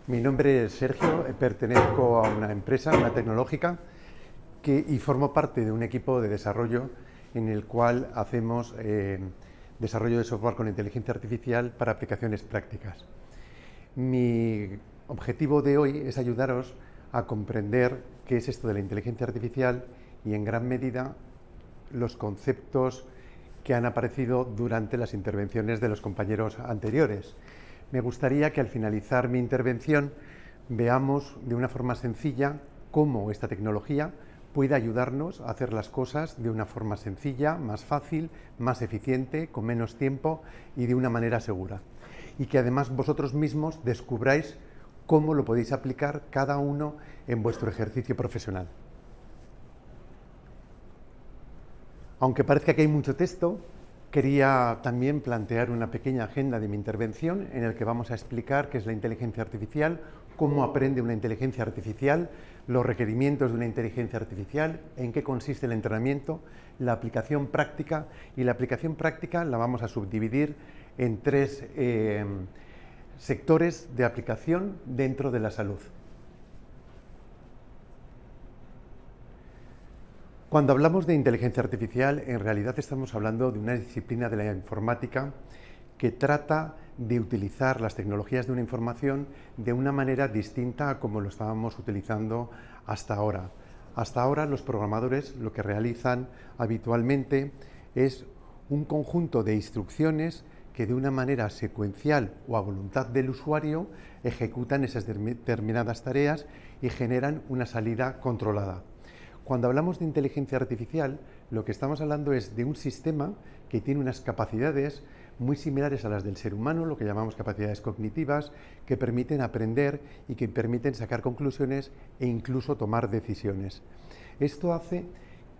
Mi nombre es Sergio, pertenezco a una empresa, una tecnológica, y formo parte de un equipo de desarrollo en el cual hacemos desarrollo de software con inteligencia artificial para aplicaciones prácticas. Mi objetivo de hoy es ayudaros a comprender qué es esto de la inteligencia artificial y, en gran medida, los conceptos que han aparecido durante las intervenciones de los compañeros anteriores. Me gustaría que al finalizar mi intervención veamos de una forma sencilla cómo esta tecnología puede ayudarnos a hacer las cosas de una forma sencilla, más fácil, más eficiente, con menos tiempo y de una manera segura. Y que además vosotros mismos descubráis cómo lo podéis aplicar cada uno en vuestro ejercicio profesional. Aunque parezca que hay mucho texto, quería también plantear una pequeña agenda de mi intervención en la que vamos a explicar qué es la inteligencia artificial, cómo aprende una inteligencia artificial, los requerimientos de una inteligencia artificial, en qué consiste el entrenamiento, la aplicación práctica, y la aplicación práctica la vamos a subdividir en tres sectores de aplicación dentro de la salud. Cuando hablamos de inteligencia artificial, en realidad estamos hablando de una disciplina de la informática que trata de utilizar las tecnologías de una información de una manera distinta a como lo estábamos utilizando hasta ahora. Hasta ahora los programadores lo que realizan habitualmente es un conjunto de instrucciones que de una manera secuencial o a voluntad del usuario ejecutan esas determinadas tareas y generan una salida controlada. Cuando hablamos de inteligencia artificial, lo que estamos hablando es de un sistema que tiene unas capacidades muy similares a las del ser humano, lo que llamamos capacidades cognitivas, que permiten aprender y que permiten sacar conclusiones e incluso tomar decisiones. Esto hace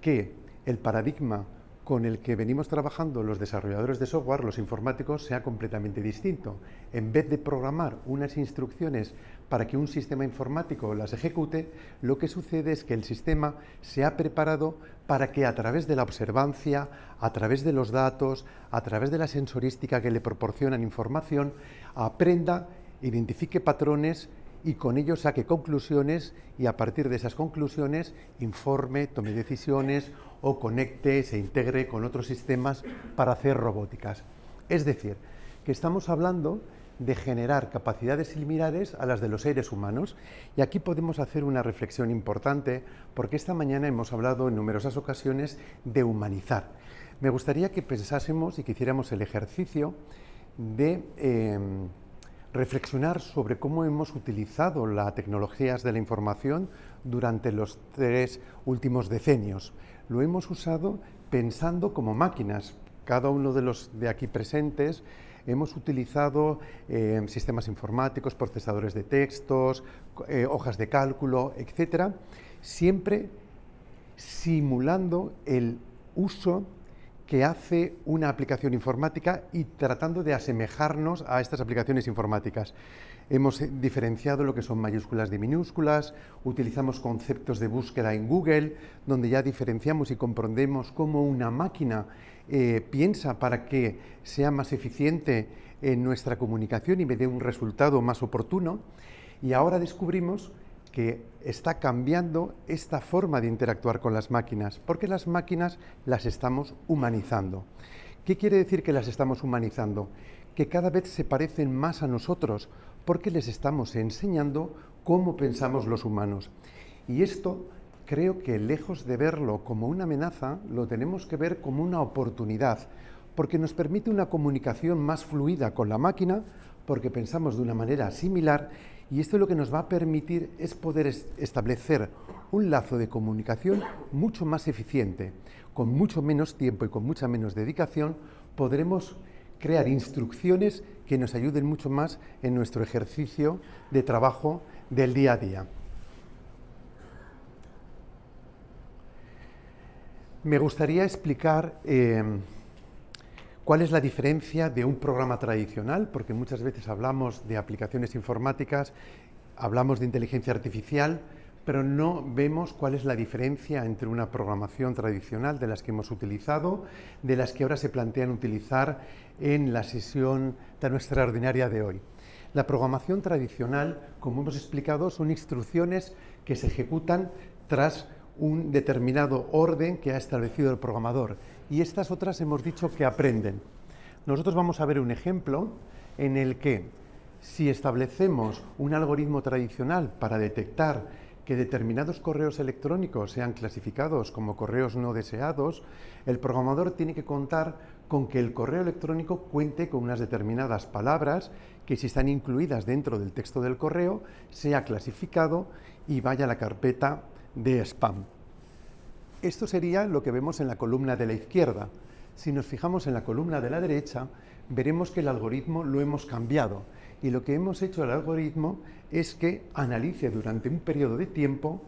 que el paradigma con el que venimos trabajando los desarrolladores de software, los informáticos, sea completamente distinto. En vez de programar unas instrucciones para que un sistema informático las ejecute, lo que sucede es que el sistema se ha preparado para que a través de la observancia, a través de los datos, a través de la sensorística que le proporcionan información, aprenda, identifique patrones y con ello saque conclusiones y a partir de esas conclusiones informe, tome decisiones o conecte, se integre con otros sistemas para hacer robóticas. Es decir, que estamos hablando de generar capacidades similares a las de los seres humanos. Y aquí podemos hacer una reflexión importante porque esta mañana hemos hablado en numerosas ocasiones de humanizar. Me gustaría que pensásemos y que hiciéramos el ejercicio de reflexionar sobre cómo hemos utilizado las tecnologías de la información durante los 3 últimos decenios. Lo hemos usado pensando como máquinas. Cada uno de los de aquí presentes hemos utilizado sistemas informáticos, procesadores de textos, hojas de cálculo, etcétera, siempre simulando el uso que hace una aplicación informática y tratando de asemejarnos a estas aplicaciones informáticas. Hemos diferenciado lo que son mayúsculas de minúsculas, utilizamos conceptos de búsqueda en Google, donde ya diferenciamos y comprendemos cómo una máquina piensa para que sea más eficiente en nuestra comunicación y me dé un resultado más oportuno. Y ahora descubrimos que está cambiando esta forma de interactuar con las máquinas, porque las máquinas las estamos humanizando. ¿Qué quiere decir que las estamos humanizando? Que cada vez se parecen más a nosotros, porque les estamos enseñando cómo pensamos los humanos. Y esto creo que lejos de verlo como una amenaza, lo tenemos que ver como una oportunidad, porque nos permite una comunicación más fluida con la máquina, porque pensamos de una manera similar, y esto lo que nos va a permitir es poder establecer un lazo de comunicación mucho más eficiente. Con mucho menos tiempo y con mucha menos dedicación podremos crear instrucciones que nos ayuden mucho más en nuestro ejercicio de trabajo del día a día. Me gustaría explicar ¿cuál es la diferencia de un programa tradicional? Porque muchas veces hablamos de aplicaciones informáticas, hablamos de inteligencia artificial, pero no vemos cuál es la diferencia entre una programación tradicional de las que hemos utilizado, de las que ahora se plantean utilizar en la sesión tan extraordinaria de hoy. La programación tradicional, como hemos explicado, son instrucciones que se ejecutan tras un determinado orden que ha establecido el programador, y estas otras hemos dicho que aprenden. Nosotros vamos a ver un ejemplo en el que, si establecemos un algoritmo tradicional para detectar que determinados correos electrónicos sean clasificados como correos no deseados, el programador tiene que contar con que el correo electrónico cuente con unas determinadas palabras que, si están incluidas dentro del texto del correo, sea clasificado y vaya a la carpeta de spam. Esto sería lo que vemos en la columna de la izquierda. Si nos fijamos en la columna de la derecha, veremos que el algoritmo lo hemos cambiado, y lo que hemos hecho al algoritmo es que analice durante un periodo de tiempo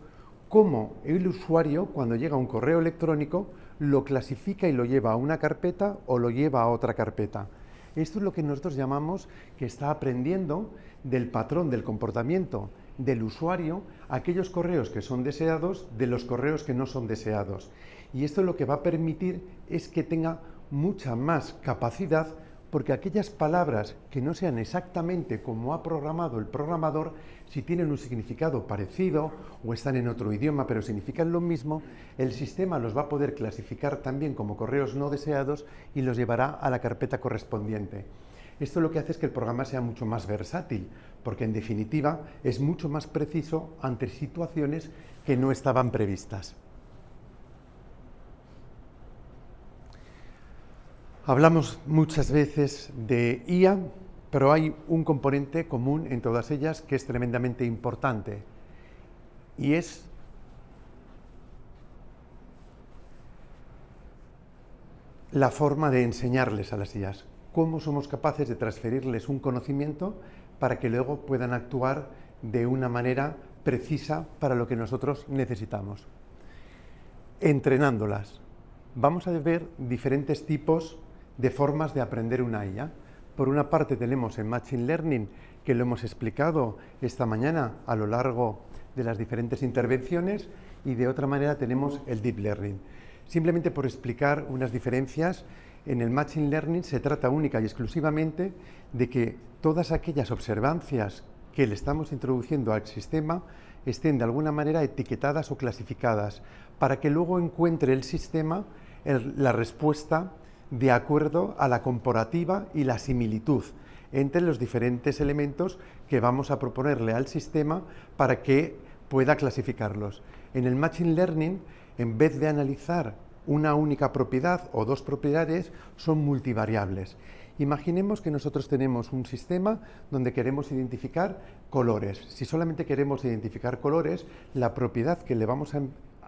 cómo el usuario, cuando llega un correo electrónico, lo clasifica y lo lleva a una carpeta o lo lleva a otra carpeta. Esto es lo que nosotros llamamos que está aprendiendo del patrón del comportamiento del usuario aquellos correos que son deseados de los correos que no son deseados. Y esto lo que va a permitir es que tenga mucha más capacidad, porque aquellas palabras que no sean exactamente como ha programado el programador, si tienen un significado parecido o están en otro idioma pero significan lo mismo, el sistema los va a poder clasificar también como correos no deseados y los llevará a la carpeta correspondiente. Esto lo que hace es que el programa sea mucho más versátil, porque en definitiva es mucho más preciso ante situaciones que no estaban previstas. Hablamos muchas veces de IA, pero hay un componente común en todas ellas que es tremendamente importante, y es la forma de enseñarles a las IAs. Cómo somos capaces de transferirles un conocimiento para que luego puedan actuar de una manera precisa para lo que nosotros necesitamos. Entrenándolas. Vamos a ver diferentes tipos de formas de aprender una IA. Por una parte tenemos el Machine Learning, que lo hemos explicado esta mañana a lo largo de las diferentes intervenciones, y de otra manera tenemos el Deep Learning. Simplemente por explicar unas diferencias, en el Machine Learning se trata única y exclusivamente de que todas aquellas observancias que le estamos introduciendo al sistema estén de alguna manera etiquetadas o clasificadas, para que luego encuentre el sistema la respuesta de acuerdo a la comparativa y la similitud entre los diferentes elementos que vamos a proponerle al sistema para que pueda clasificarlos. En el Machine Learning, en vez de analizar una única propiedad o dos propiedades, son multivariables. Imaginemos que nosotros tenemos un sistema donde queremos identificar colores. Si solamente queremos identificar colores, la propiedad que le vamos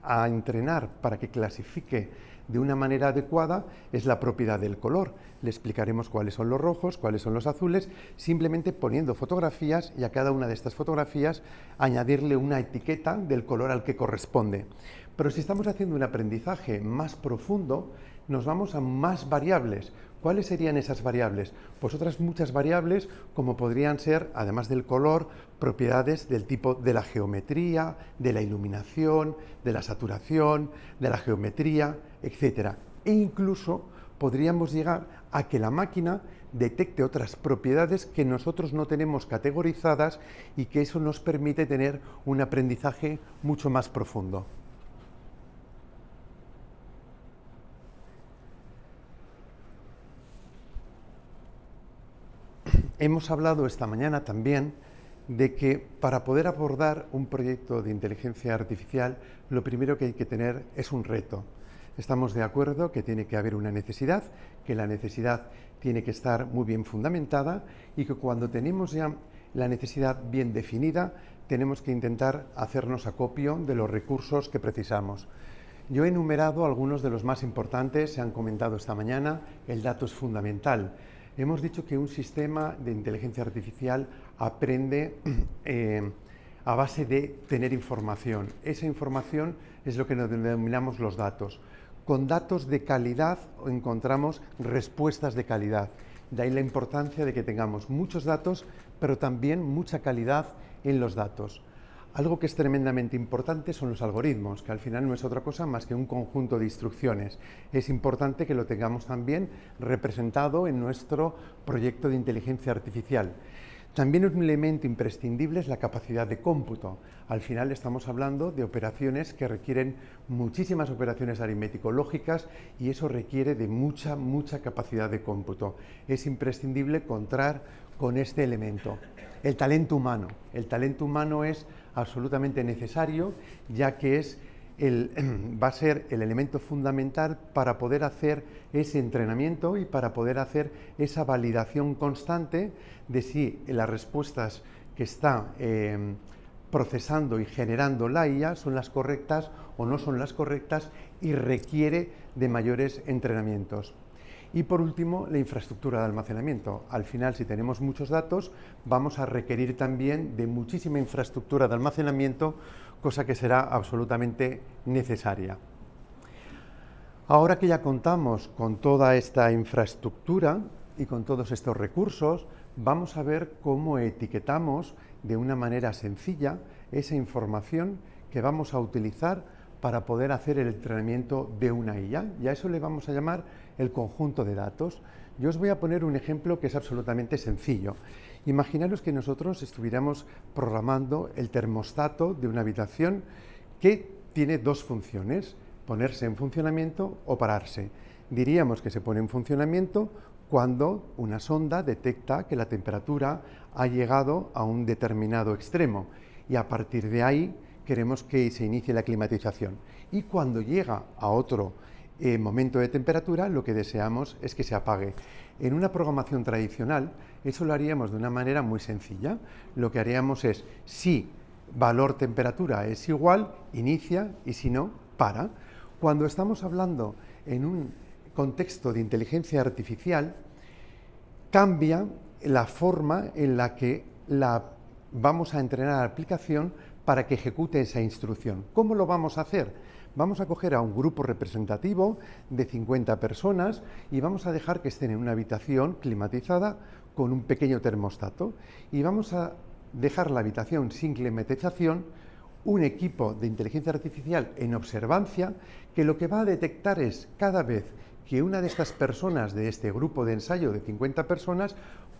a entrenar para que clasifique de una manera adecuada es la propiedad del color. Le explicaremos cuáles son los rojos, cuáles son los azules, simplemente poniendo fotografías, y a cada una de estas fotografías añadirle una etiqueta del color al que corresponde. Pero si estamos haciendo un aprendizaje más profundo, nos vamos a más variables. ¿Cuáles serían esas variables? Pues otras muchas variables, como podrían ser, además del color, propiedades del tipo de la geometría, de la iluminación, de la saturación, de la geometría, etc. E incluso podríamos llegar a que la máquina detecte otras propiedades que nosotros no tenemos categorizadas, y que eso nos permite tener un aprendizaje mucho más profundo. Hemos hablado esta mañana también de que para poder abordar un proyecto de inteligencia artificial, lo primero que hay que tener es un reto. Estamos de acuerdo que tiene que haber una necesidad, que la necesidad tiene que estar muy bien fundamentada, y que cuando tenemos ya la necesidad bien definida, tenemos que intentar hacernos acopio de los recursos que precisamos. Yo he enumerado algunos de los más importantes, se han comentado esta mañana. El dato es fundamental. Hemos dicho que un sistema de inteligencia artificial aprende a base de tener información. Esa información es lo que nos denominamos los datos. Con datos de calidad encontramos respuestas de calidad. De ahí la importancia de que tengamos muchos datos, pero también mucha calidad en los datos. Algo que es tremendamente importante son los algoritmos, que al final no es otra cosa más que un conjunto de instrucciones. Es importante que lo tengamos también representado en nuestro proyecto de inteligencia artificial. También un elemento imprescindible es la capacidad de cómputo. Al final estamos hablando de operaciones que requieren muchísimas operaciones aritmético-lógicas y eso requiere de mucha capacidad de cómputo. Es imprescindible contar con este elemento. El talento humano. El talento humano es absolutamente necesario, ya que va a ser el elemento fundamental para poder hacer ese entrenamiento y para poder hacer esa validación constante de si las respuestas que está procesando y generando la IA son las correctas o no son las correctas y requiere de mayores entrenamientos. Y por último, la infraestructura de almacenamiento. Al final, si tenemos muchos datos, vamos a requerir también de muchísima infraestructura de almacenamiento, cosa que será absolutamente necesaria. Ahora que ya contamos con toda esta infraestructura y con todos estos recursos, vamos a ver cómo etiquetamos de una manera sencilla esa información que vamos a utilizar para poder hacer el entrenamiento de una IA, y a eso le vamos a llamar el conjunto de datos. Yo os voy a poner un ejemplo que es absolutamente sencillo. Imaginaros que nosotros estuviéramos programando el termostato de una habitación que tiene dos funciones, ponerse en funcionamiento o pararse. Diríamos que se pone en funcionamiento cuando una sonda detecta que la temperatura ha llegado a un determinado extremo y a partir de ahí queremos que se inicie la climatización. Y cuando llega a otro momento de temperatura, lo que deseamos es que se apague. En una programación tradicional, eso lo haríamos de una manera muy sencilla. Lo que haríamos es, si valor temperatura es igual, inicia, y si no, para. Cuando estamos hablando en un contexto de inteligencia artificial, cambia la forma en la que vamos a entrenar a la aplicación para que ejecute esa instrucción. ¿Cómo lo vamos a hacer? Vamos a coger a un grupo representativo de 50 personas y vamos a dejar que estén en una habitación climatizada con un pequeño termostato y vamos a dejar la habitación sin climatización, un equipo de inteligencia artificial en observancia que lo que va a detectar es cada vez que una de estas personas de este grupo de ensayo de 50 personas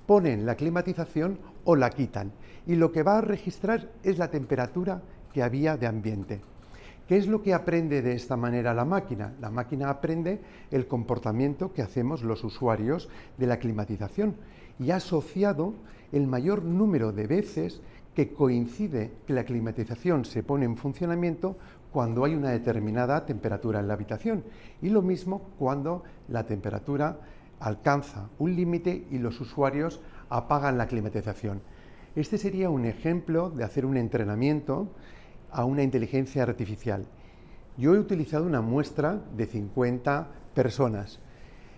ponen la climatización o la quitan, y lo que va a registrar es la temperatura que había de ambiente. ¿Qué es lo que aprende de esta manera la máquina? La máquina aprende el comportamiento que hacemos los usuarios de la climatización y ha asociado el mayor número de veces que coincide que la climatización se pone en funcionamiento cuando hay una determinada temperatura en la habitación, y lo mismo cuando la temperatura alcanza un límite y los usuarios apagan la climatización. Este sería un ejemplo de hacer un entrenamiento a una inteligencia artificial. Yo he utilizado una muestra de 50 personas.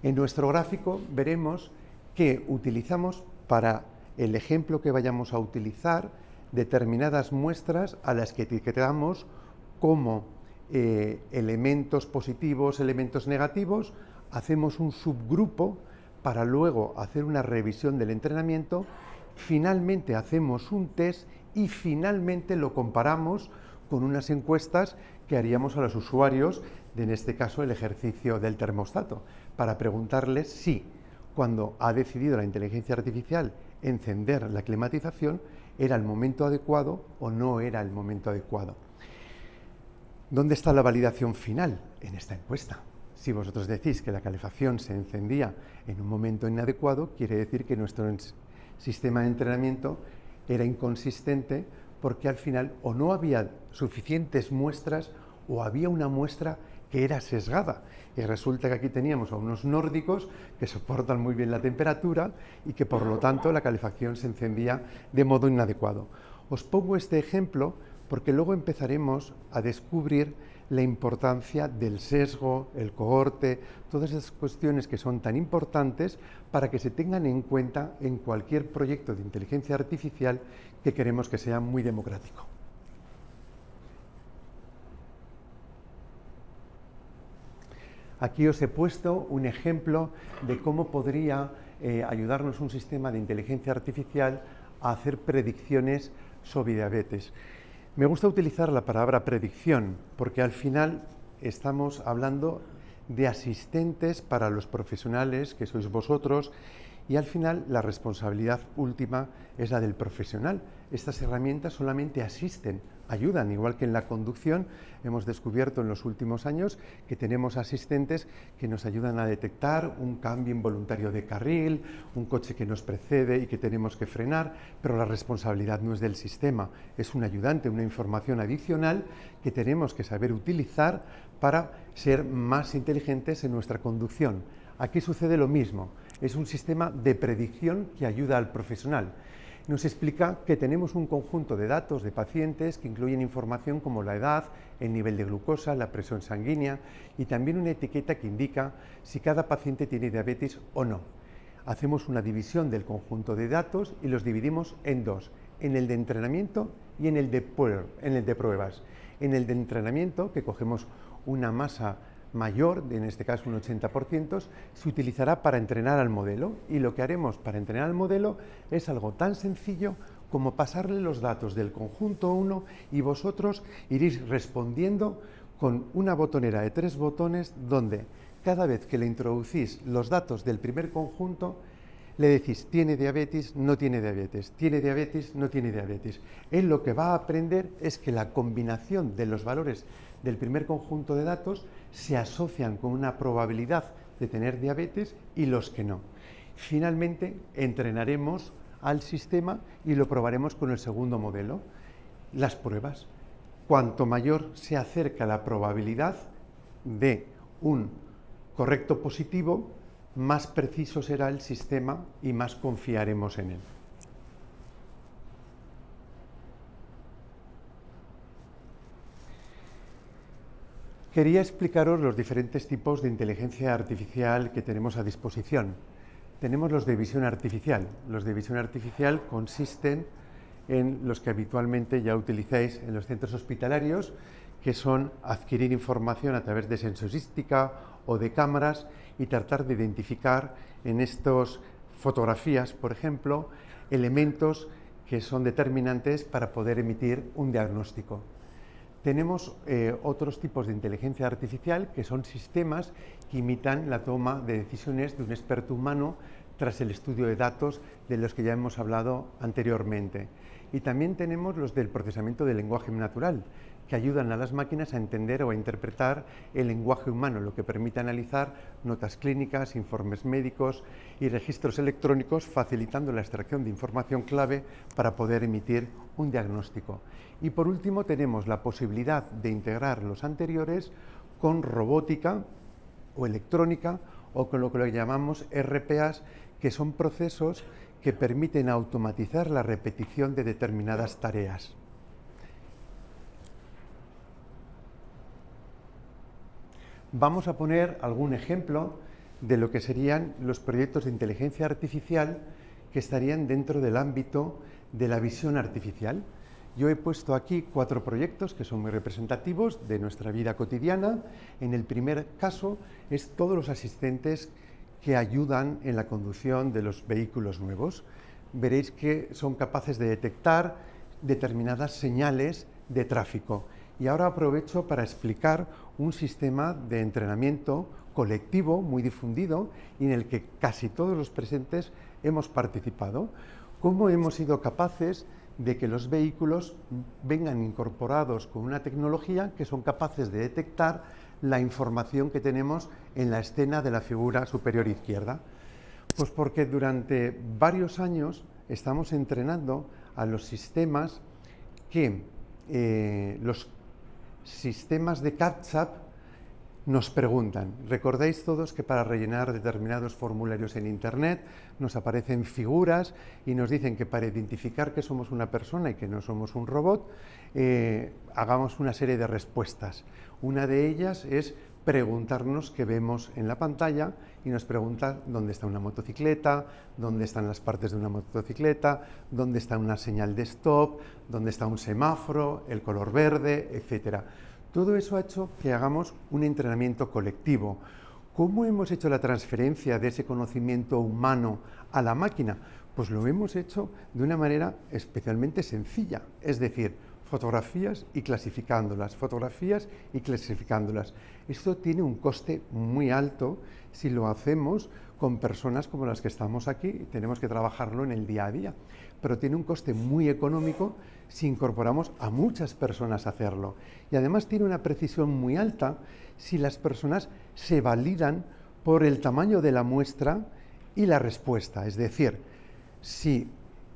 En nuestro gráfico veremos que utilizamos para el ejemplo que vayamos a utilizar determinadas muestras a las que etiquetamos como elementos positivos, elementos negativos, hacemos un subgrupo para luego hacer una revisión del entrenamiento, finalmente hacemos un test y finalmente lo comparamos con unas encuestas que haríamos a los usuarios, en este caso el ejercicio del termostato, para preguntarles si cuando ha decidido la inteligencia artificial encender la climatización era el momento adecuado o no era el momento adecuado. ¿Dónde está la validación final? En esta encuesta. Si vosotros decís que la calefacción se encendía en un momento inadecuado, quiere decir que nuestro sistema de entrenamiento era inconsistente porque al final o no había suficientes muestras o había una muestra que era sesgada. Y resulta que aquí teníamos a unos nórdicos que soportan muy bien la temperatura y que por lo tanto la calefacción se encendía de modo inadecuado. Os pongo este ejemplo porque luego empezaremos a descubrir la importancia del sesgo, el cohorte, todas esas cuestiones que son tan importantes para que se tengan en cuenta en cualquier proyecto de inteligencia artificial que queremos que sea muy democrático. Aquí os he puesto un ejemplo de cómo podría ayudarnos un sistema de inteligencia artificial a hacer predicciones sobre diabetes. Me gusta utilizar la palabra predicción porque al final estamos hablando de asistentes para los profesionales que sois vosotros Y al final la responsabilidad última es la del profesional. Estas herramientas solamente asisten, ayudan, igual que en la conducción hemos descubierto en los últimos años que tenemos asistentes que nos ayudan a detectar un cambio involuntario de carril, un coche que nos precede y que tenemos que frenar, pero la responsabilidad no es del sistema, es un ayudante, una información adicional que tenemos que saber utilizar para ser más inteligentes en nuestra conducción. Aquí sucede lo mismo, es un sistema de predicción que ayuda al profesional. Nos explica que tenemos un conjunto de datos de pacientes que incluyen información como la edad, el nivel de glucosa, la presión sanguínea y también una etiqueta que indica si cada paciente tiene diabetes o no. Hacemos una división del conjunto de datos y los dividimos en dos, en el de entrenamiento y en el de pruebas. En el de entrenamiento, que cogemos una masa mayor, en este caso un 80%, se utilizará para entrenar al modelo, y lo que haremos para entrenar al modelo es algo tan sencillo como pasarle los datos del conjunto 1 y vosotros iréis respondiendo con una botonera de 3 botones donde cada vez que le introducís los datos del primer conjunto le decís tiene diabetes, no tiene diabetes, tiene diabetes, no tiene diabetes. Él lo que va a aprender es que la combinación de los valores del primer conjunto de datos se asocian con una probabilidad de tener diabetes y los que no. Finalmente, entrenaremos al sistema y lo probaremos con el segundo modelo. Las pruebas. Cuanto mayor se acerca la probabilidad de un correcto positivo, más preciso será el sistema y más confiaremos en él. Quería explicaros los diferentes tipos de inteligencia artificial que tenemos a disposición. Tenemos los de visión artificial. Los de visión artificial consisten en los que habitualmente ya utilizáis en los centros hospitalarios, que son adquirir información a través de sensorística o de cámaras y tratar de identificar en estas fotografías, por ejemplo, elementos que son determinantes para poder emitir un diagnóstico. Tenemos otros tipos de inteligencia artificial que son sistemas que imitan la toma de decisiones de un experto humano tras el estudio de datos de los que ya hemos hablado anteriormente. Y también tenemos los del procesamiento del lenguaje natural, que ayudan a las máquinas a entender o a interpretar el lenguaje humano, lo que permite analizar notas clínicas, informes médicos y registros electrónicos, facilitando la extracción de información clave para poder emitir un diagnóstico. Y por último tenemos la posibilidad de integrar los anteriores con robótica o electrónica o con lo que llamamos RPAs, que son procesos que permiten automatizar la repetición de determinadas tareas. Vamos a poner algún ejemplo de lo que serían los proyectos de inteligencia artificial que estarían dentro del ámbito de la visión artificial. Yo he puesto aquí 4 proyectos que son muy representativos de nuestra vida cotidiana. En el primer caso es todos los asistentes que ayudan en la conducción de los vehículos nuevos. Veréis que son capaces de detectar determinadas señales de tráfico. Y ahora aprovecho para explicar un sistema de entrenamiento colectivo muy difundido y en el que casi todos los presentes hemos participado. Cómo hemos sido capaces de que los vehículos vengan incorporados con una tecnología que son capaces de detectar la información que tenemos en la escena de la figura superior izquierda. Pues porque durante varios años estamos entrenando a los sistemas los sistemas de CAPTCHA nos preguntan. Recordáis todos que para rellenar determinados formularios en Internet nos aparecen figuras y nos dicen que para identificar que somos una persona y que no somos un robot, hagamos una serie de respuestas. Una de ellas es preguntarnos qué vemos en la pantalla y nos pregunta dónde está una motocicleta, dónde están las partes de una motocicleta, dónde está una señal de stop, dónde está un semáforo, el color verde, etcétera. Todo eso ha hecho que hagamos un entrenamiento colectivo. ¿Cómo hemos hecho la transferencia de ese conocimiento humano a la máquina? Pues lo hemos hecho de una manera especialmente sencilla, es decir, fotografías y clasificándolas, fotografías y clasificándolas. Esto tiene un coste muy alto si lo hacemos con personas como las que estamos aquí, tenemos que trabajarlo en el día a día, pero tiene un coste muy económico si incorporamos a muchas personas a hacerlo. Y además tiene una precisión muy alta si las personas se validan por el tamaño de la muestra y la respuesta. Es decir, si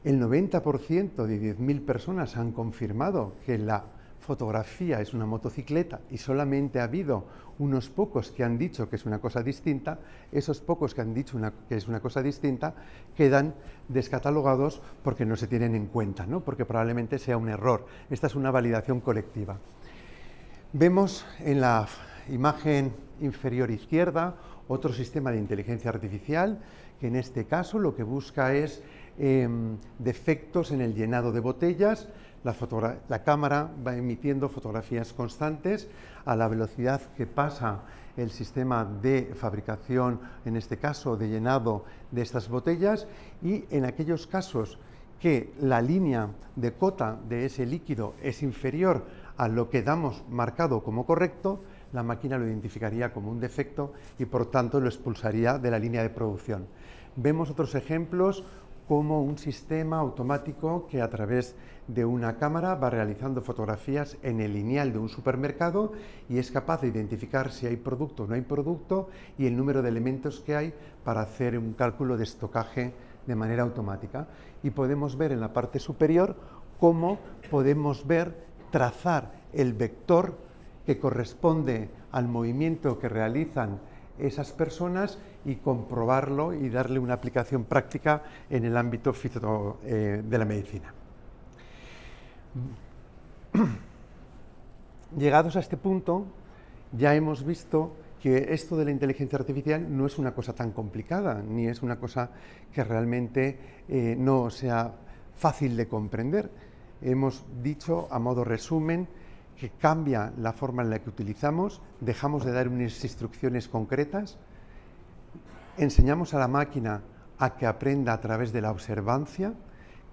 el 90% de 10.000 personas han confirmado que la fotografía es una motocicleta y solamente ha habido unos pocos que han dicho que es una cosa distinta, esos pocos que han dicho que es una cosa distinta quedan descatalogados porque no se tienen en cuenta, ¿no? Porque probablemente sea un error. Esta es una validación colectiva. Vemos en la imagen inferior izquierda otro sistema de inteligencia artificial que en este caso lo que busca es defectos en el llenado de botellas. La cámara va emitiendo fotografías constantes a la velocidad que pasa el sistema de fabricación, en este caso de llenado de estas botellas, y en aquellos casos que la línea de cota de ese líquido es inferior a lo que damos marcado como correcto, la máquina lo identificaría como un defecto y por tanto lo expulsaría de la línea de producción. Vemos otros ejemplos como un sistema automático que a través de una cámara va realizando fotografías en el lineal de un supermercado y es capaz de identificar si hay producto o no hay producto y el número de elementos que hay para hacer un cálculo de estocaje de manera automática. Y podemos ver en la parte superior cómo podemos trazar el vector que corresponde al movimiento que realizan esas personas y comprobarlo y darle una aplicación práctica en el ámbito de la medicina. Llegados a este punto, ya hemos visto que esto de la inteligencia artificial no es una cosa tan complicada, ni es una cosa que realmente no sea fácil de comprender. Hemos dicho, a modo resumen, que cambia la forma en la que utilizamos, dejamos de dar unas instrucciones concretas, enseñamos a la máquina a que aprenda a través de la observancia,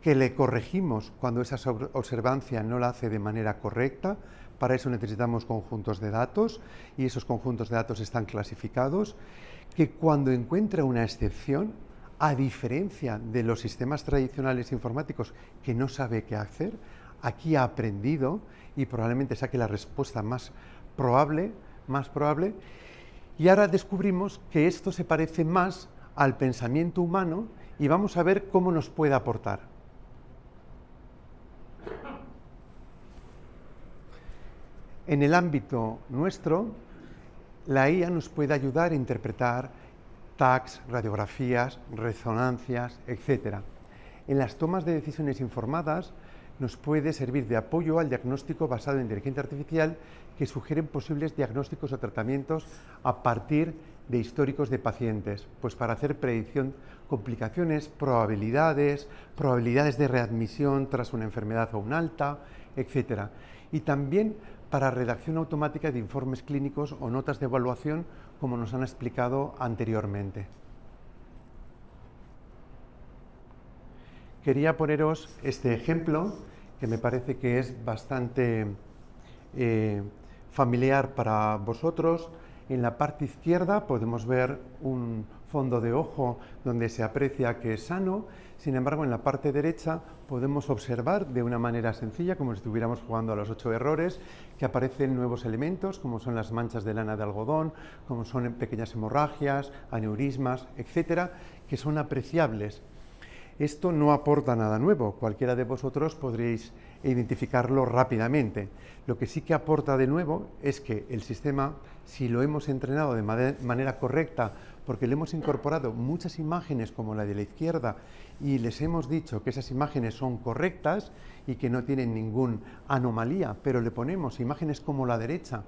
que le corregimos cuando esa observancia no la hace de manera correcta. Para eso necesitamos conjuntos de datos y esos conjuntos de datos están clasificados, que cuando encuentra una excepción, a diferencia de los sistemas tradicionales informáticos que no sabe qué hacer, aquí ha aprendido y probablemente saque la respuesta más probable, y ahora descubrimos que esto se parece más al pensamiento humano y vamos a ver cómo nos puede aportar. En el ámbito nuestro, la IA nos puede ayudar a interpretar tags, radiografías, resonancias, etc. En las tomas de decisiones informadas nos puede servir de apoyo al diagnóstico basado en inteligencia artificial que sugieren posibles diagnósticos o tratamientos a partir de históricos de pacientes, pues para hacer predicción, complicaciones, probabilidades de readmisión tras una enfermedad o un alta, etc. Y también para redacción automática de informes clínicos o notas de evaluación, como nos han explicado anteriormente. Quería poneros este ejemplo, que me parece que es bastante familiar para vosotros. En la parte izquierda podemos ver un fondo de ojo donde se aprecia que es sano. Sin embargo, en la parte derecha podemos observar de una manera sencilla, como si estuviéramos jugando a los 8 errores, que aparecen nuevos elementos, como son las manchas de lana de algodón, como son pequeñas hemorragias, aneurismas, etcétera, que son apreciables. Esto no aporta nada nuevo, cualquiera de vosotros podréis identificarlo rápidamente. Lo que sí que aporta de nuevo es que el sistema, si lo hemos entrenado de manera correcta, porque le hemos incorporado muchas imágenes como la de la izquierda y les hemos dicho que esas imágenes son correctas y que no tienen ninguna anomalía, pero le ponemos imágenes como la derecha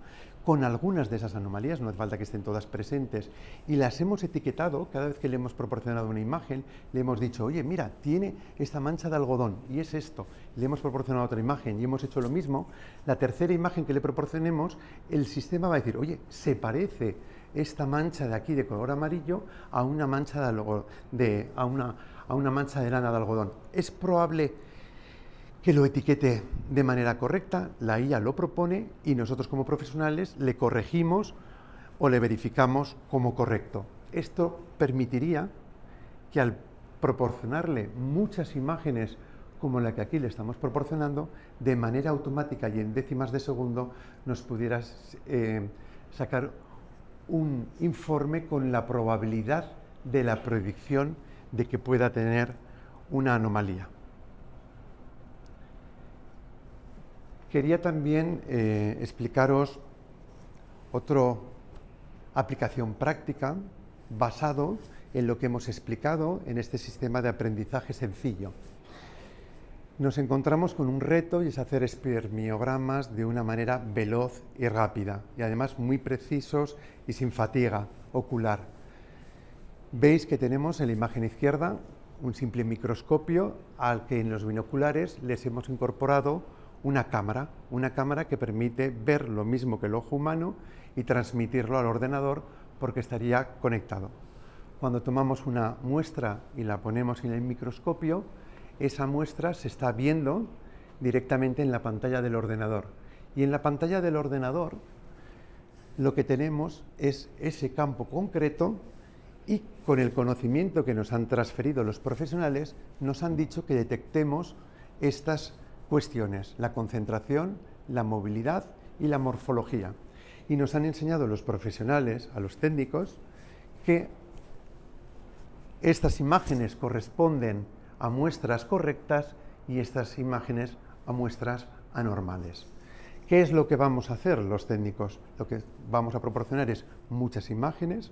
con algunas de esas anomalías, no hace falta que estén todas presentes, y las hemos etiquetado. Cada vez que le hemos proporcionado una imagen, le hemos dicho, oye, mira, tiene esta mancha de algodón, y es esto. Le hemos proporcionado otra imagen y hemos hecho lo mismo. La tercera imagen que le proporcionemos, el sistema va a decir, oye, se parece esta mancha de aquí de color amarillo a una mancha a una mancha de lana de algodón. Es probable que lo etiquete de manera correcta, la IA lo propone y nosotros como profesionales le corregimos o le verificamos como correcto. Esto permitiría que al proporcionarle muchas imágenes como la que aquí le estamos proporcionando, de manera automática y en décimas de segundo nos pudiera sacar un informe con la probabilidad de la predicción de que pueda tener una anomalía. Quería también explicaros otra aplicación práctica basado en lo que hemos explicado en este sistema de aprendizaje sencillo. Nos encontramos con un reto y es hacer espermiogramas de una manera veloz y rápida y además muy precisos y sin fatiga ocular. Veis que tenemos en la imagen izquierda un simple microscopio al que en los binoculares les hemos incorporado una cámara que permite ver lo mismo que el ojo humano y transmitirlo al ordenador porque estaría conectado. Cuando tomamos una muestra y la ponemos en el microscopio, esa muestra se está viendo directamente en la pantalla del ordenador. Y en la pantalla del ordenador lo que tenemos es ese campo concreto y con el conocimiento que nos han transferido los profesionales, nos han dicho que detectemos estas cuestiones, la concentración, la movilidad y la morfología. Y nos han enseñado los profesionales, a los técnicos, que estas imágenes corresponden a muestras correctas y estas imágenes a muestras anormales. ¿Qué es lo que vamos a hacer los técnicos? Lo que vamos a proporcionar es muchas imágenes,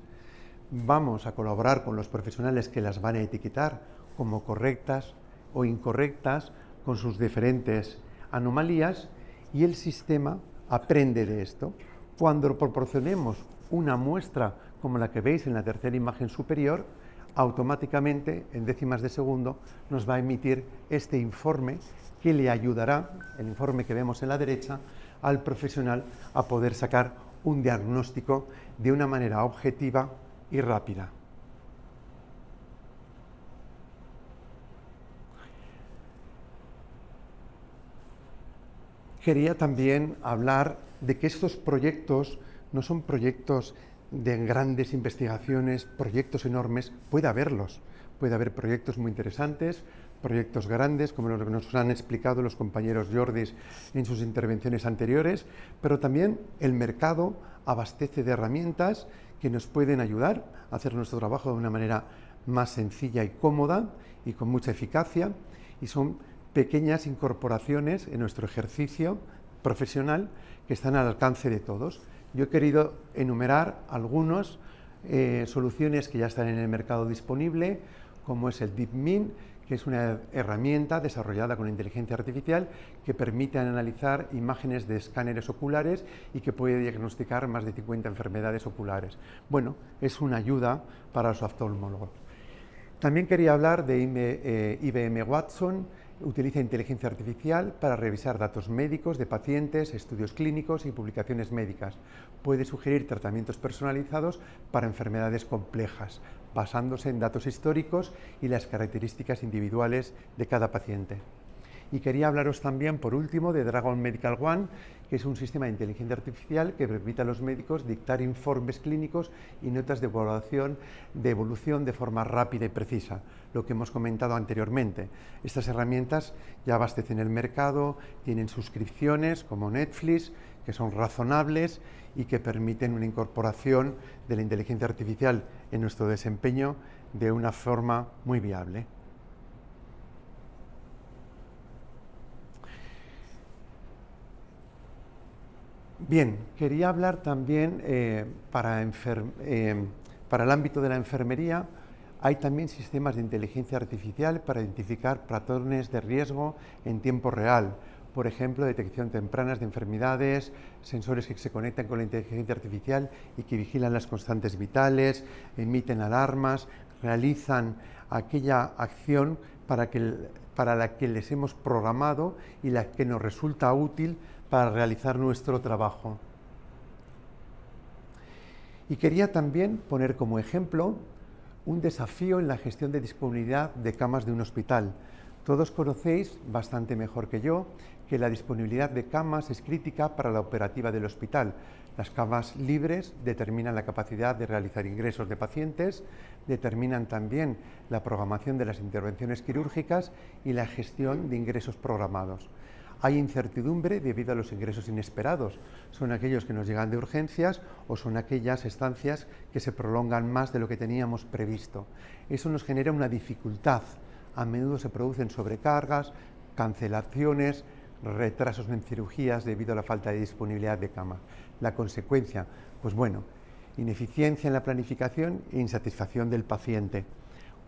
vamos a colaborar con los profesionales que las van a etiquetar como correctas o incorrectas con sus diferentes anomalías y el sistema aprende de esto. Cuando proporcionemos una muestra como la que veis en la tercera imagen superior, automáticamente, en décimas de segundo, nos va a emitir este informe que le ayudará, el informe que vemos en la derecha, al profesional a poder sacar un diagnóstico de una manera objetiva y rápida. Quería también hablar de que estos proyectos no son proyectos de grandes investigaciones, proyectos enormes, puede haberlos. Puede haber proyectos muy interesantes, proyectos grandes, como los que nos han explicado los compañeros Jordis en sus intervenciones anteriores, pero también el mercado abastece de herramientas que nos pueden ayudar a hacer nuestro trabajo de una manera más sencilla y cómoda y con mucha eficacia, y son pequeñas incorporaciones en nuestro ejercicio profesional que están al alcance de todos. Yo he querido enumerar algunas soluciones que ya están en el mercado disponible, como es el DeepMind, que es una herramienta desarrollada con inteligencia artificial que permite analizar imágenes de escáneres oculares y que puede diagnosticar más de 50 enfermedades oculares. Bueno, es una ayuda para los oftalmólogos. También quería hablar de IBM Watson. Utiliza inteligencia artificial para revisar datos médicos de pacientes, estudios clínicos y publicaciones médicas. Puede sugerir tratamientos personalizados para enfermedades complejas, basándose en datos históricos y las características individuales de cada paciente. Y quería hablaros también, por último, de Dragon Medical One, que es un sistema de inteligencia artificial que permite a los médicos dictar informes clínicos y notas de evolución de forma rápida y precisa, lo que hemos comentado anteriormente. Estas herramientas ya abastecen el mercado, tienen suscripciones como Netflix, que son razonables y que permiten una incorporación de la inteligencia artificial en nuestro desempeño de una forma muy viable. Bien, quería hablar también para el ámbito de la enfermería. Hay también sistemas de inteligencia artificial para identificar patrones de riesgo en tiempo real. Por ejemplo, detección temprana de enfermedades, sensores que se conectan con la inteligencia artificial y que vigilan las constantes vitales, emiten alarmas, realizan aquella acción para la que les hemos programado y la que nos resulta útil para realizar nuestro trabajo. Y quería también poner como ejemplo un desafío en la gestión de disponibilidad de camas de un hospital. Todos conocéis, bastante mejor que yo, que la disponibilidad de camas es crítica para la operativa del hospital. Las camas libres determinan la capacidad de realizar ingresos de pacientes, determinan también la programación de las intervenciones quirúrgicas y la gestión de ingresos programados. Hay incertidumbre debido a los ingresos inesperados. Son aquellos que nos llegan de urgencias o son aquellas estancias que se prolongan más de lo que teníamos previsto. Eso nos genera una dificultad. A menudo se producen sobrecargas, cancelaciones, retrasos en cirugías debido a la falta de disponibilidad de cama. La consecuencia, pues bueno, ineficiencia en la planificación e insatisfacción del paciente.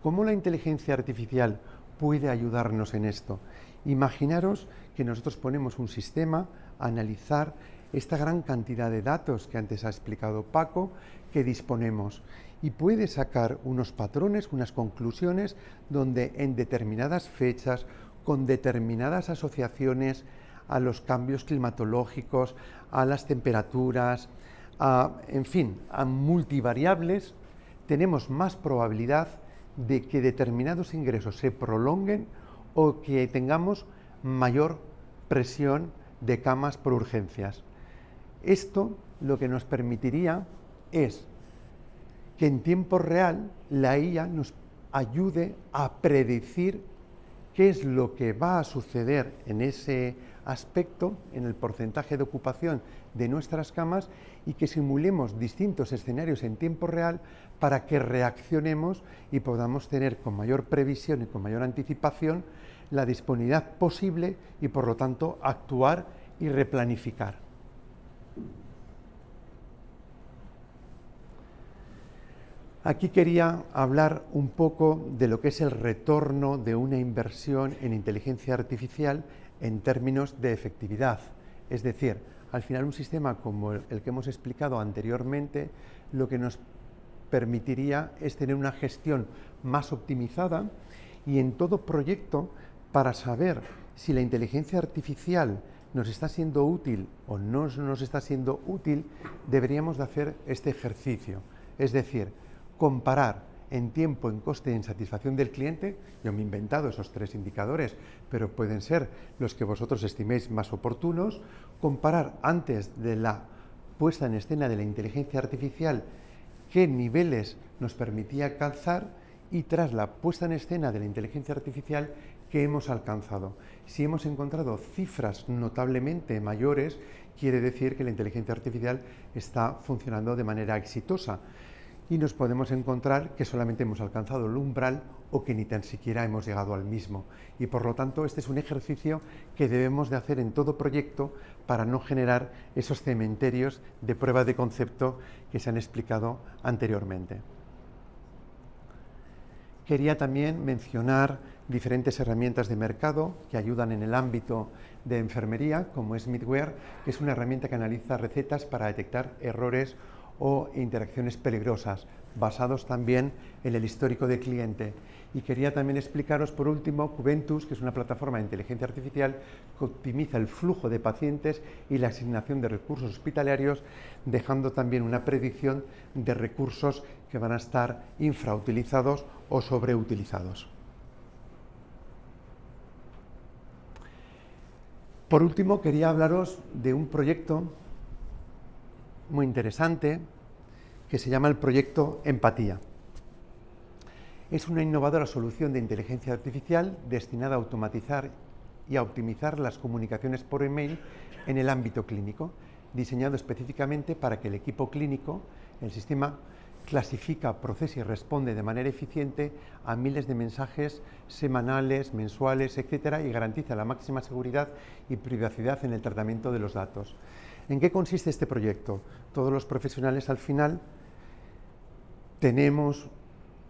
¿Cómo la inteligencia artificial puede ayudarnos en esto? Imaginaros que nosotros ponemos un sistema a analizar esta gran cantidad de datos que antes ha explicado Paco, que disponemos, y puede sacar unos patrones, unas conclusiones, donde en determinadas fechas, con determinadas asociaciones a los cambios climatológicos, a las temperaturas, en fin, a multivariables, tenemos más probabilidad de que determinados ingresos se prolonguen o que tengamos mayor presión de camas por urgencias. Esto lo que nos permitiría es que en tiempo real la IA nos ayude a predecir qué es lo que va a suceder en ese aspecto, en el porcentaje de ocupación de nuestras camas, y que simulemos distintos escenarios en tiempo real para que reaccionemos y podamos tener con mayor previsión y con mayor anticipación la disponibilidad posible y por lo tanto actuar y replanificar. Aquí quería hablar un poco de lo que es el retorno de una inversión en inteligencia artificial en términos de efectividad. Es decir, al final un sistema como el que hemos explicado anteriormente, lo que nos permitiría es tener una gestión más optimizada y en todo proyecto, para saber si la inteligencia artificial nos está siendo útil o no nos está siendo útil, deberíamos de hacer este ejercicio. Es decir, comparar en tiempo, en coste y en satisfacción del cliente. Yo me he inventado esos 3 indicadores, pero pueden ser los que vosotros estiméis más oportunos. Comparar antes de la puesta en escena de la inteligencia artificial qué niveles nos permitía alcanzar y tras la puesta en escena de la inteligencia artificial qué hemos alcanzado. Si hemos encontrado cifras notablemente mayores, quiere decir que la inteligencia artificial está funcionando de manera exitosa. Y nos podemos encontrar que solamente hemos alcanzado el umbral o que ni tan siquiera hemos llegado al mismo. Y por lo tanto, este es un ejercicio que debemos de hacer en todo proyecto para no generar esos cementerios de prueba de concepto que se han explicado anteriormente. Quería también mencionar diferentes herramientas de mercado que ayudan en el ámbito de enfermería, como es Midware, que es una herramienta que analiza recetas para detectar errores o interacciones peligrosas, basados también en el histórico de cliente. Y quería también explicaros, por último, Cubentus, que es una plataforma de inteligencia artificial que optimiza el flujo de pacientes y la asignación de recursos hospitalarios, dejando también una predicción de recursos que van a estar infrautilizados o sobreutilizados. Por último, quería hablaros de un proyecto muy interesante que se llama el proyecto Empatía. Es una innovadora solución de inteligencia artificial destinada a automatizar y a optimizar las comunicaciones por email en el ámbito clínico, diseñado específicamente para que el equipo clínico, el sistema, clasifica, procesa y responde de manera eficiente a miles de mensajes semanales, mensuales, etcétera, y garantiza la máxima seguridad y privacidad en el tratamiento de los datos. ¿En qué consiste este proyecto? Todos los profesionales al final tenemos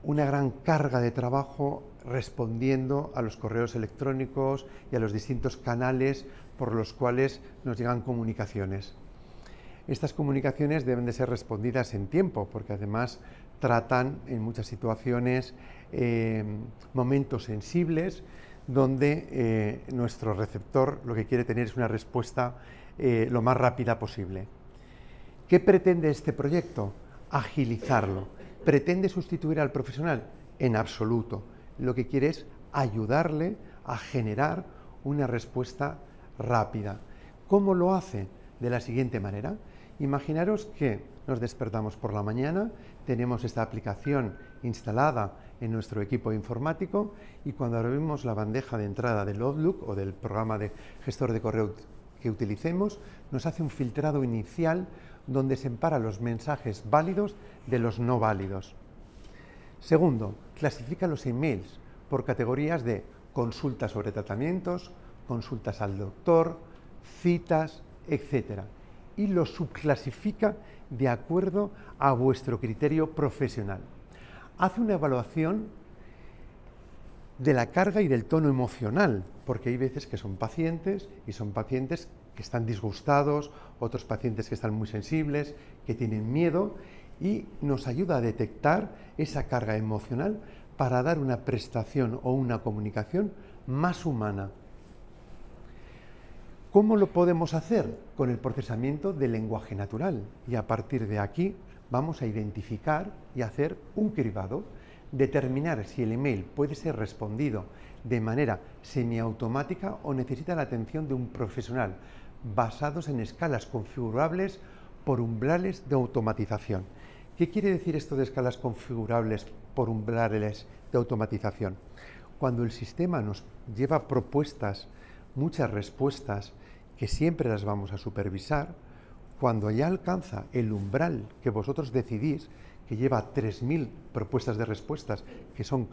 una gran carga de trabajo respondiendo a los correos electrónicos y a los distintos canales por los cuales nos llegan comunicaciones. Estas comunicaciones deben de ser respondidas en tiempo, porque además tratan en muchas situaciones momentos sensibles donde nuestro receptor lo que quiere tener es una respuesta lo más rápida posible. ¿Qué pretende este proyecto? Agilizarlo. ¿Pretende sustituir al profesional? En absoluto. Lo que quiere es ayudarle a generar una respuesta rápida. ¿Cómo lo hace? De la siguiente manera. Imaginaros que nos despertamos por la mañana, tenemos esta aplicación instalada en nuestro equipo informático y cuando abrimos la bandeja de entrada del Outlook o del programa de gestor de correo que utilicemos, nos hace un filtrado inicial donde separa los mensajes válidos de los no válidos. Segundo, clasifica los emails por categorías de consultas sobre tratamientos, consultas al doctor, citas, etc. Y los subclasifica de acuerdo a vuestro criterio profesional. Hace una evaluación de la carga y del tono emocional, porque hay veces que son pacientes y son pacientes que están disgustados, otros pacientes que están muy sensibles, que tienen miedo, y nos ayuda a detectar esa carga emocional para dar una prestación o una comunicación más humana. ¿Cómo lo podemos hacer? Con el procesamiento del lenguaje natural, y a partir de aquí vamos a identificar y hacer un cribado, determinar si el email puede ser respondido de manera semiautomática o necesita la atención de un profesional, basados en escalas configurables por umbrales de automatización. ¿Qué quiere decir esto de escalas configurables por umbrales de automatización? Cuando el sistema nos lleva propuestas, muchas respuestas, que siempre las vamos a supervisar, cuando ya alcanza el umbral que vosotros decidís, que lleva 3.000 propuestas de respuestas que son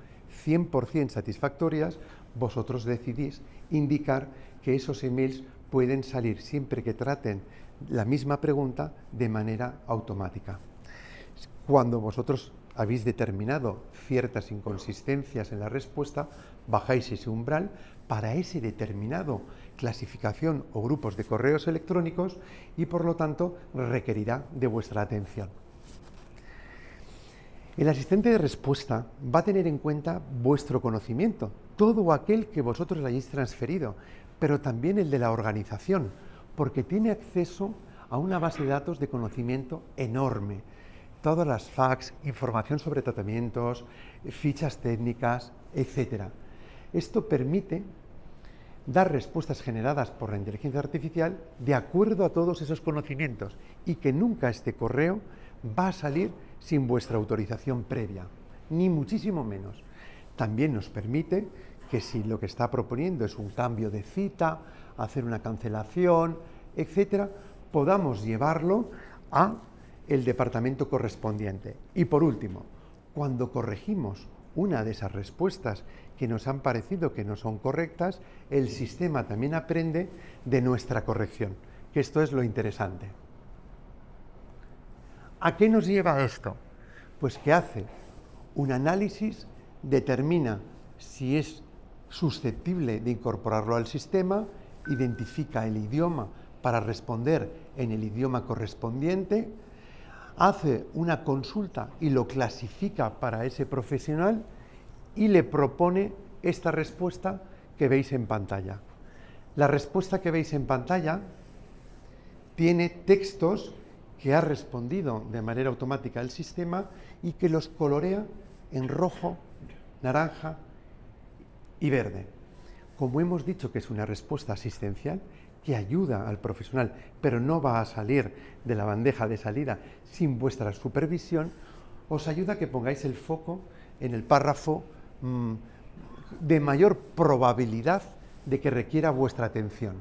100% satisfactorias, vosotros decidís indicar que esos emails pueden salir siempre que traten la misma pregunta de manera automática. Cuando vosotros habéis determinado ciertas inconsistencias en la respuesta, bajáis ese umbral para ese determinado clasificación o grupos de correos electrónicos y por lo tanto requerirá de vuestra atención. El asistente de respuesta va a tener en cuenta vuestro conocimiento, todo aquel que vosotros le hayáis transferido, pero también el de la organización, porque tiene acceso a una base de datos de conocimiento enorme. Todas las fax, información sobre tratamientos, fichas técnicas, etc. Esto permite dar respuestas generadas por la inteligencia artificial de acuerdo a todos esos conocimientos y que nunca este correo va a salir sin vuestra autorización previa, ni muchísimo menos. También nos permite que si lo que está proponiendo es un cambio de cita, hacer una cancelación, etc., podamos llevarlo a el departamento correspondiente. Y por último, cuando corregimos una de esas respuestas que nos han parecido que no son correctas, el sistema también aprende de nuestra corrección, que esto es lo interesante. ¿A qué nos lleva esto? Pues que hace un análisis, determina si es susceptible de incorporarlo al sistema, identifica el idioma para responder en el idioma correspondiente, hace una consulta y lo clasifica para ese profesional y le propone esta respuesta que veis en pantalla. La respuesta que veis en pantalla tiene textos que ha respondido de manera automática el sistema y que los colorea en rojo, naranja y verde. Como hemos dicho que es una respuesta asistencial que ayuda al profesional, pero no va a salir de la bandeja de salida sin vuestra supervisión, os ayuda a que pongáis el foco en el párrafo de mayor probabilidad de que requiera vuestra atención.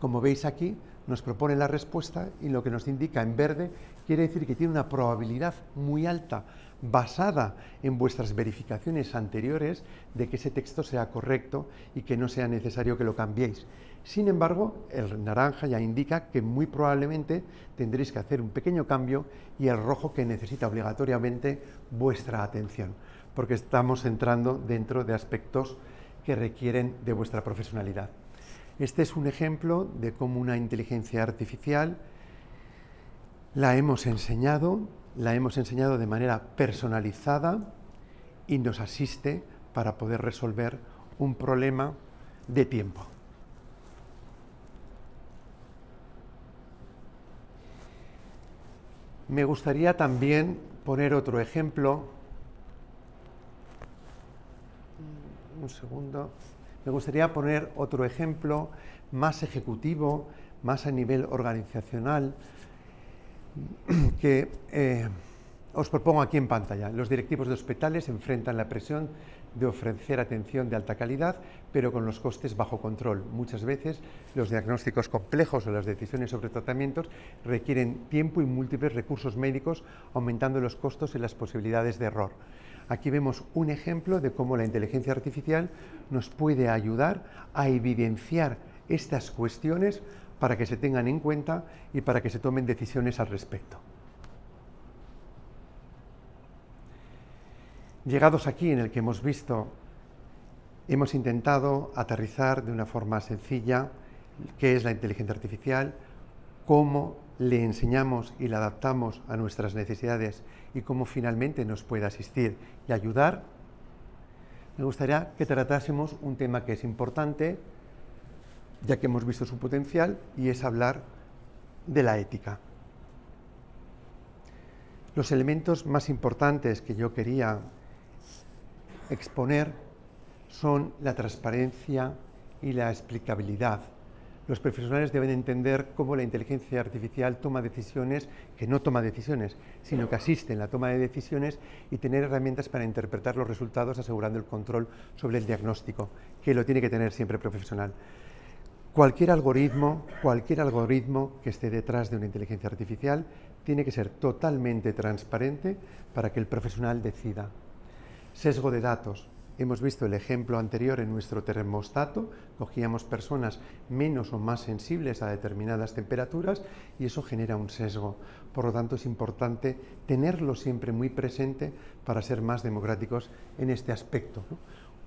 Como veis aquí, nos propone la respuesta y lo que nos indica en verde quiere decir que tiene una probabilidad muy alta basada en vuestras verificaciones anteriores de que ese texto sea correcto y que no sea necesario que lo cambiéis. Sin embargo, el naranja ya indica que muy probablemente tendréis que hacer un pequeño cambio y el rojo que necesita obligatoriamente vuestra atención, porque estamos entrando dentro de aspectos que requieren de vuestra profesionalidad. Este es un ejemplo de cómo una inteligencia artificial la hemos enseñado de manera personalizada y nos asiste para poder resolver un problema de tiempo. Me gustaría también poner otro ejemplo. Un segundo. Me gustaría poner otro ejemplo más ejecutivo, más a nivel organizacional, que os propongo aquí en pantalla. Los directivos de hospitales enfrentan la presión de ofrecer atención de alta calidad, pero con los costes bajo control. Muchas veces los diagnósticos complejos o las decisiones sobre tratamientos requieren tiempo y múltiples recursos médicos, aumentando los costos y las posibilidades de error. Aquí vemos un ejemplo de cómo la inteligencia artificial nos puede ayudar a evidenciar estas cuestiones para que se tengan en cuenta y para que se tomen decisiones al respecto. Llegados aquí, en el que hemos visto, hemos intentado aterrizar de una forma sencilla qué es la inteligencia artificial, cómo le enseñamos y la adaptamos a nuestras necesidades y cómo finalmente nos puede asistir y ayudar. Me gustaría que tratásemos un tema que es importante, ya que hemos visto su potencial, y es hablar de la ética. Los elementos más importantes que yo quería exponer son la transparencia y la explicabilidad. Los profesionales deben entender cómo la inteligencia artificial toma decisiones, que no toma decisiones, sino que asiste en la toma de decisiones, y tener herramientas para interpretar los resultados, asegurando el control sobre el diagnóstico, que lo tiene que tener siempre el profesional. Cualquier algoritmo que esté detrás de una inteligencia artificial tiene que ser totalmente transparente para que el profesional decida. Sesgo de datos. Hemos visto el ejemplo anterior en nuestro termostato, cogíamos personas menos o más sensibles a determinadas temperaturas y eso genera un sesgo. Por lo tanto, es importante tenerlo siempre muy presente para ser más democráticos en este aspecto, ¿no?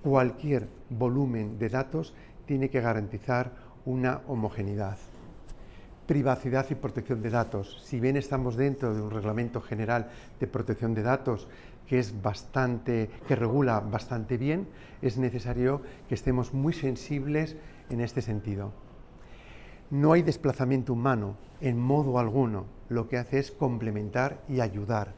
Cualquier volumen de datos tiene que garantizar una homogeneidad. Privacidad y protección de datos. Si bien estamos dentro de un reglamento general de protección de datos que regula bastante bien, es necesario que estemos muy sensibles en este sentido. No hay desplazamiento humano en modo alguno, lo que hace es complementar y ayudar.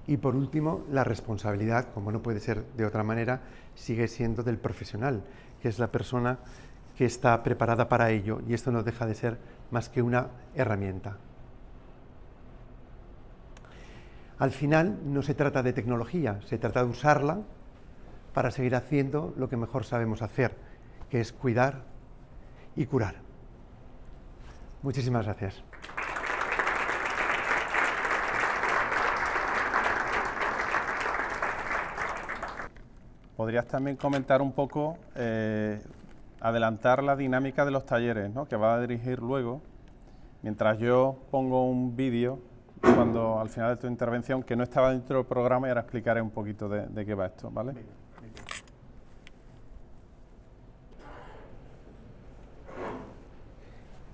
Y por último, la responsabilidad, como no puede ser de otra manera, sigue siendo del profesional, que es la persona que está preparada para ello, y esto no deja de ser más que una herramienta. Al final no se trata de tecnología, se trata de usarla para seguir haciendo lo que mejor sabemos hacer, que es cuidar y curar. Muchísimas gracias. Podrías también comentar un poco, adelantar la dinámica de los talleres, ¿no?, que va a dirigir luego, mientras yo pongo un vídeo cuando al final de tu intervención, que no estaba dentro del programa, y ahora explicaré un poquito de qué va esto, ¿vale?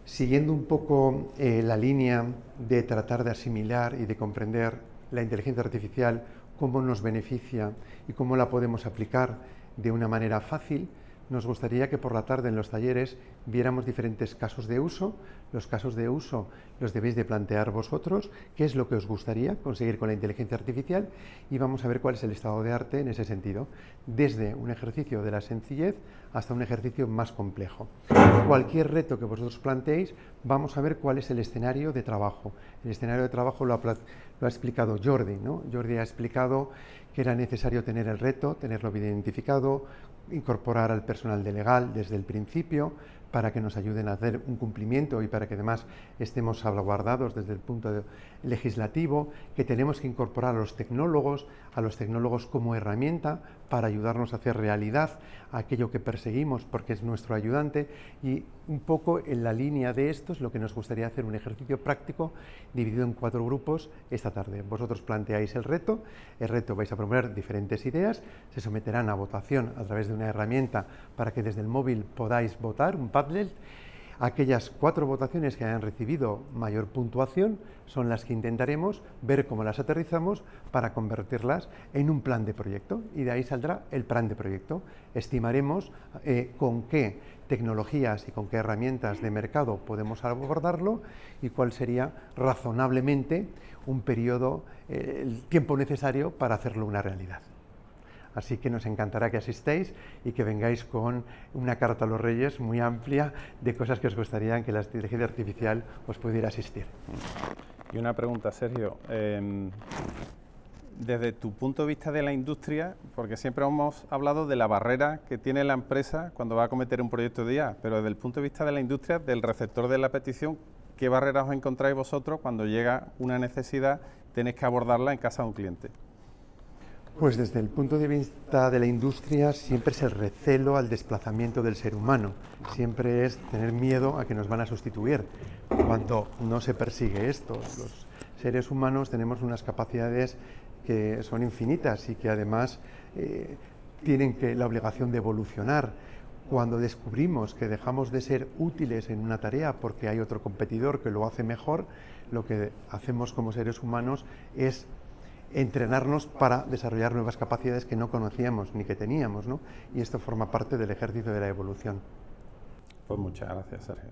Siguiendo un poco la línea de tratar de asimilar y de comprender la inteligencia artificial, cómo nos beneficia y cómo la podemos aplicar de una manera fácil, nos gustaría que por la tarde en los talleres viéramos diferentes casos de uso. Los casos de uso los debéis de plantear vosotros, qué es lo que os gustaría conseguir con la inteligencia artificial, y vamos a ver cuál es el estado de arte en ese sentido, desde un ejercicio de la sencillez hasta un ejercicio más complejo. Cualquier reto que vosotros planteéis, vamos a ver cuál es el escenario de trabajo. El escenario de trabajo lo ha explicado Jordi, ¿no? Jordi ha explicado que era necesario tener el reto, tenerlo bien identificado, incorporar al personal de legal desde el principio para que nos ayuden a hacer un cumplimiento y para que además estemos salvaguardados desde el punto legislativo, que tenemos que incorporar a los tecnólogos como herramienta para ayudarnos a hacer realidad aquello que perseguimos, porque es nuestro ayudante. Y un poco en la línea de esto es lo que nos gustaría hacer, un ejercicio práctico dividido en 4 grupos esta tarde. Vosotros planteáis el reto vais a proponer diferentes ideas, se someterán a votación a través de una herramienta para que desde el móvil podáis votar, un Padlet. Aquellas 4 votaciones que hayan recibido mayor puntuación son las que intentaremos ver cómo las aterrizamos para convertirlas en un plan de proyecto, y de ahí saldrá el plan de proyecto. Estimaremos con qué tecnologías y con qué herramientas de mercado podemos abordarlo y cuál sería razonablemente un periodo, el tiempo necesario para hacerlo una realidad. Así que nos encantará que asistáis y que vengáis con una carta a los Reyes muy amplia de cosas que os gustaría que la inteligencia artificial os pudiera asistir. Y una pregunta, Sergio. Desde tu punto de vista de la industria, porque siempre hemos hablado de la barrera que tiene la empresa cuando va a cometer un proyecto de IA, pero desde el punto de vista de la industria, del receptor de la petición, ¿qué barreras os encontráis vosotros cuando llega una necesidad, tenéis que abordarla en casa de un cliente? Pues desde el punto de vista de la industria siempre es el recelo al desplazamiento del ser humano, siempre es tener miedo a que nos van a sustituir, cuando no se persigue esto. Los seres humanos tenemos unas capacidades que son infinitas y que además tienen la obligación de evolucionar. Cuando descubrimos que dejamos de ser útiles en una tarea porque hay otro competidor que lo hace mejor, lo que hacemos como seres humanos es entrenarnos para desarrollar nuevas capacidades que no conocíamos ni que teníamos, ¿no? Y esto forma parte del ejercicio de la evolución. Pues muchas gracias, Sergio.